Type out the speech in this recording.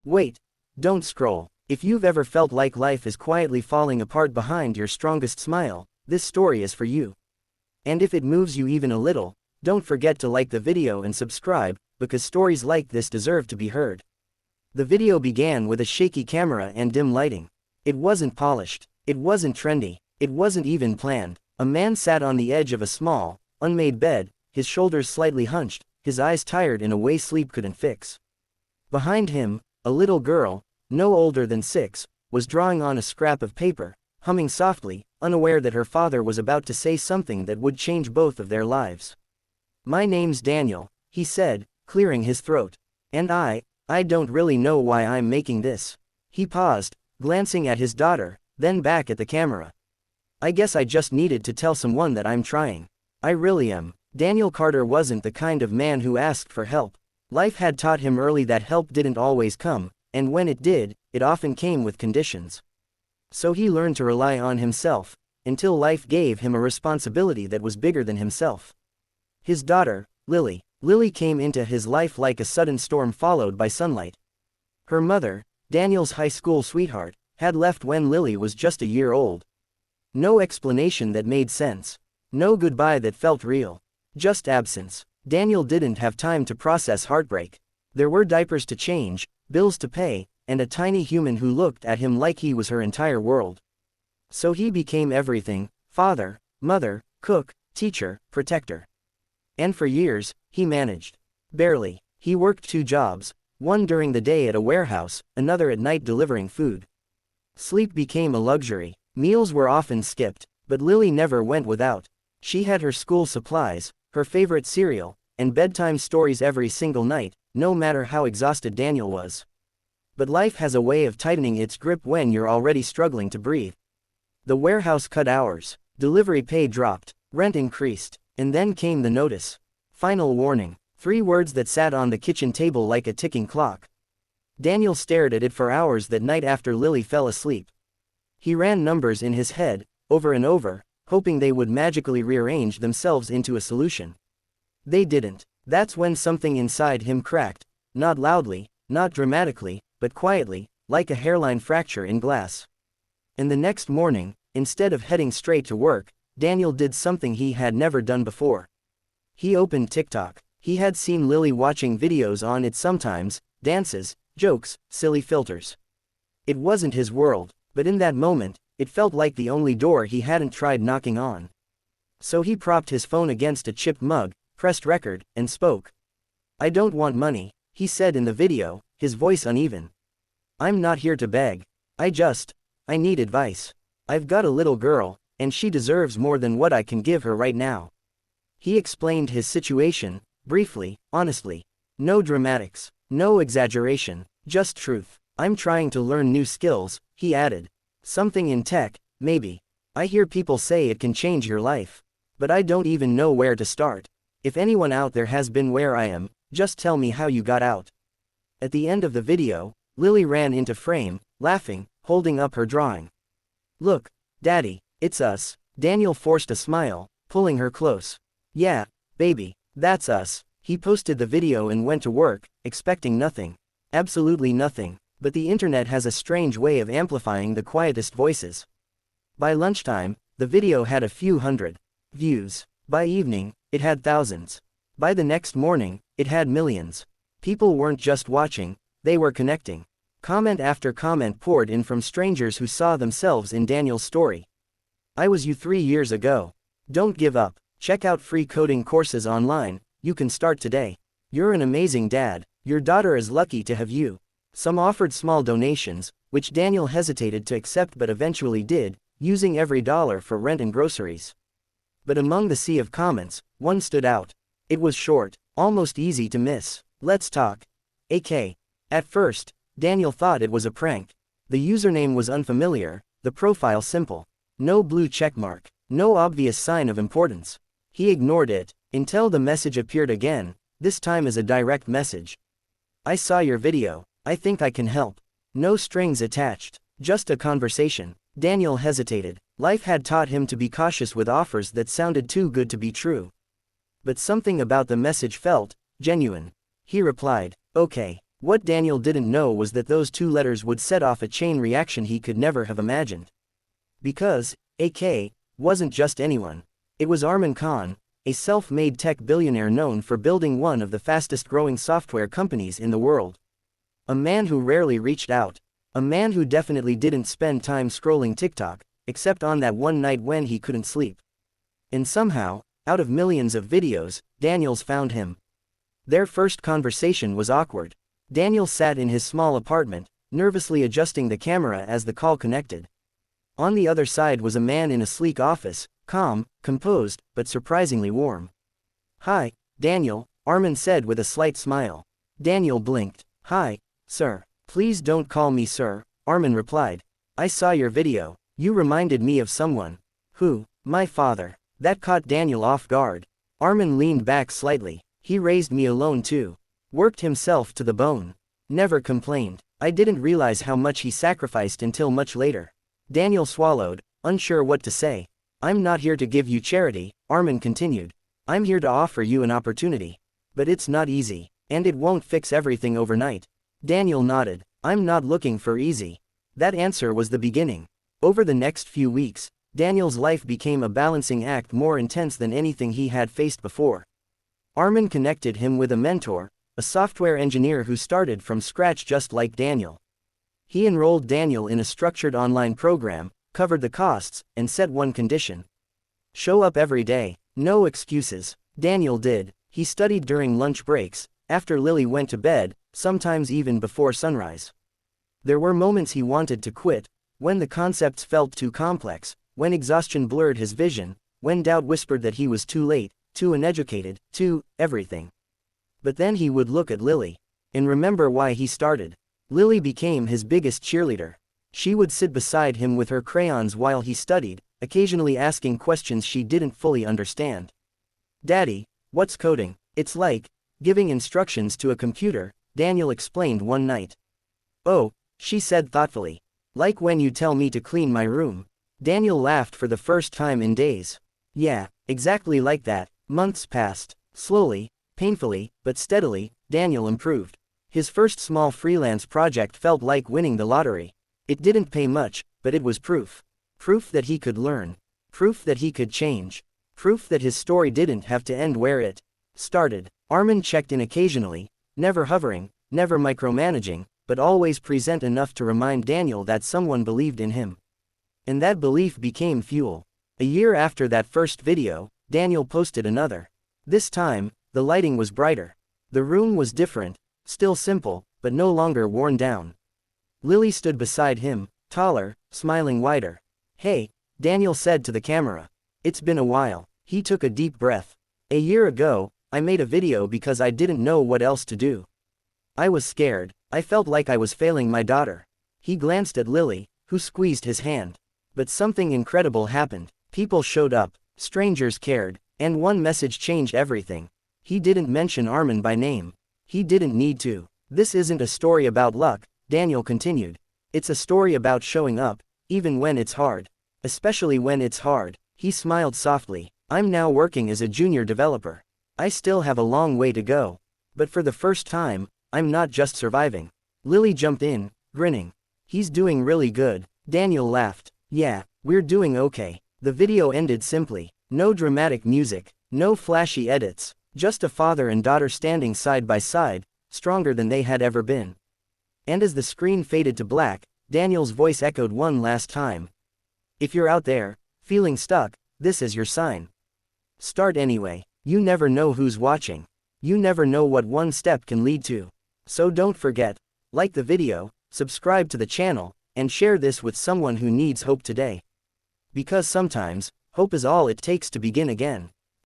Wait. Don't scroll. If you've ever felt like life is quietly falling apart behind your strongest smile, this story is for you. And if it moves you even a little, don't forget to like the video and subscribe, because stories like this deserve to be heard. The video began with a shaky camera and dim lighting. It wasn't polished. It wasn't trendy. It wasn't even planned. A man sat on the edge of a small, unmade bed, his shoulders slightly hunched, his eyes tired in a way sleep couldn't fix. Behind him, a little girl, no older than 6, was drawing on a scrap of paper, humming softly, unaware that her father was about to say something that would change both of their lives. "My name's Daniel," he said, clearing his throat. "And I don't really know why I'm making this." He paused, glancing at his daughter, then back at the camera. "I guess I just needed to tell someone that I'm trying. I really am." Daniel Carter wasn't the kind of man who asked for help. Life had taught him early that help didn't always come, and when it did, it often came with conditions. So he learned to rely on himself, until life gave him a responsibility that was bigger than himself. His daughter, Lily. Lily came into his life like a sudden storm followed by sunlight. Her mother, Daniel's high school sweetheart, had left when Lily was just a year old. No explanation that made sense. No goodbye that felt real. Just absence. Daniel didn't have time to process heartbreak. There were diapers to change, bills to pay, and a tiny human who looked at him like he was her entire world. So he became everything: father, mother, cook, teacher, protector. And for years, he managed. Barely. He worked 2 jobs, one during the day at a warehouse, another at night delivering food. Sleep became a luxury. Meals were often skipped, but Lily never went without. She had her school supplies, her favorite cereal, and bedtime stories every single night, no matter how exhausted Daniel was. But life has a way of tightening its grip when you're already struggling to breathe. The warehouse cut hours, delivery pay dropped, rent increased, and then came the notice. Final warning. 3 words that sat on the kitchen table like a ticking clock. Daniel stared at it for hours that night after Lily fell asleep. He ran numbers in his head, over and over, hoping they would magically rearrange themselves into a solution. They didn't. That's when something inside him cracked, not loudly, not dramatically, but quietly, like a hairline fracture in glass. And the next morning, instead of heading straight to work, Daniel did something he had never done before. He opened TikTok. He had seen Lily watching videos on it sometimes, dances, jokes, silly filters. It wasn't his world, but in that moment, it felt like the only door he hadn't tried knocking on. So he propped his phone against a chipped mug, pressed record, and spoke. "I don't want money," he said in the video, his voice uneven. "I'm not here to beg. I need advice. I've got a little girl, and she deserves more than what I can give her right now." He explained his situation, briefly, honestly. No dramatics, no exaggeration, just truth. "I'm trying to learn new skills," he added. "Something in tech, maybe. I hear people say it can change your life. But I don't even know where to start. If anyone out there has been where I am, just tell me how you got out." At the end of the video, Lily ran into frame, laughing, holding up her drawing. "Look, Daddy, it's us." Daniel forced a smile, pulling her close. "Yeah, baby, that's us." He posted the video and went to work, expecting nothing. Absolutely nothing. But the internet has a strange way of amplifying the quietest voices. By lunchtime, the video had a few hundred views. By evening, it had thousands. By the next morning, it had millions. People weren't just watching, they were connecting. Comment after comment poured in from strangers who saw themselves in Daniel's story. "I was you 3 years ago. Don't give up. Check out free coding courses online, you can start today. You're an amazing dad. Your daughter is lucky to have you." Some offered small donations, which Daniel hesitated to accept but eventually did, using every dollar for rent and groceries. But among the sea of comments, one stood out. It was short, almost easy to miss. "Let's talk. AK." At first, Daniel thought it was a prank. The username was unfamiliar, the profile simple. No blue checkmark, no obvious sign of importance. He ignored it, until the message appeared again, this time as a direct message. "I saw your video. I think I can help." No strings attached, just a conversation. Daniel hesitated. Life had taught him to be cautious with offers that sounded too good to be true. But something about the message felt genuine. He replied, "Okay." What Daniel didn't know was that those two letters would set off a chain reaction he could never have imagined. Because, AK, wasn't just anyone. It was Arman Khan, a self-made tech billionaire known for building one of the fastest-growing software companies in the world. A man who rarely reached out. A man who definitely didn't spend time scrolling TikTok, except on that one night when he couldn't sleep. And somehow, out of millions of videos, Daniel's found him. Their first conversation was awkward. Daniel sat in his small apartment, nervously adjusting the camera as the call connected. On the other side was a man in a sleek office, calm, composed, but surprisingly warm. "Hi, Daniel," Arman said with a slight smile. Daniel blinked. "Hi, sir." "Please don't call me sir," Arman replied. "I saw your video. You reminded me of someone." "Who?" "My father." That caught Daniel off guard. Arman leaned back slightly. "He raised me alone too. Worked himself to the bone. Never complained. I didn't realize how much he sacrificed until much later." Daniel swallowed, unsure what to say. "I'm not here to give you charity," Arman continued. "I'm here to offer you an opportunity. But it's not easy. And it won't fix everything overnight." Daniel nodded. "I'm not looking for easy." That answer was the beginning. Over the next few weeks, Daniel's life became a balancing act more intense than anything he had faced before. Arman connected him with a mentor, a software engineer who started from scratch just like Daniel. He enrolled Daniel in a structured online program, covered the costs, and set one condition. Show up every day. No excuses. Daniel did. He studied during lunch breaks, after Lily went to bed, sometimes even before sunrise. There were moments he wanted to quit, when the concepts felt too complex, when exhaustion blurred his vision, when doubt whispered that he was too late, too uneducated, too everything. But then he would look at Lily and remember why he started. Lily became his biggest cheerleader. She would sit beside him with her crayons while he studied, occasionally asking questions she didn't fully understand. "Daddy, what's coding?" "It's like giving instructions to a computer," Daniel explained one night. "Oh," she said thoughtfully. "Like when you tell me to clean my room." Daniel laughed for the first time in days. "Yeah, exactly like that." Months passed. Slowly, painfully, but steadily, Daniel improved. His first small freelance project felt like winning the lottery. It didn't pay much, but it was proof. Proof that he could learn. Proof that he could change. Proof that his story didn't have to end where it started. Arman checked in occasionally, never hovering, never micromanaging, but always present enough to remind Daniel that someone believed in him. And that belief became fuel. A year after that first video, Daniel posted another. This time, the lighting was brighter. The room was different, still simple, but no longer worn down. Lily stood beside him, taller, smiling wider. "Hey," Daniel said to the camera. "It's been a while." He took a deep breath. "A year ago, I made a video because I didn't know what else to do. I was scared. I felt like I was failing my daughter." He glanced at Lily, who squeezed his hand. But something incredible happened. People showed up, strangers cared, and one message changed everything. He didn't mention Arman by name. He didn't need to. "This isn't a story about luck," Daniel continued. "It's a story about showing up, even when it's hard. Especially when it's hard." He smiled softly. "I'm now working as a junior developer. I still have a long way to go. But for the first time, I'm not just surviving." Lily jumped in, grinning. "He's doing really good." Daniel laughed. "Yeah, we're doing okay." The video ended simply. No dramatic music, no flashy edits, just a father and daughter standing side by side, stronger than they had ever been. And as the screen faded to black, Daniel's voice echoed one last time. "If you're out there, feeling stuck, this is your sign. Start anyway. You never know who's watching. You never know what one step can lead to. So don't forget, like the video, subscribe to the channel, and share this with someone who needs hope today. Because sometimes, hope is all it takes to begin again."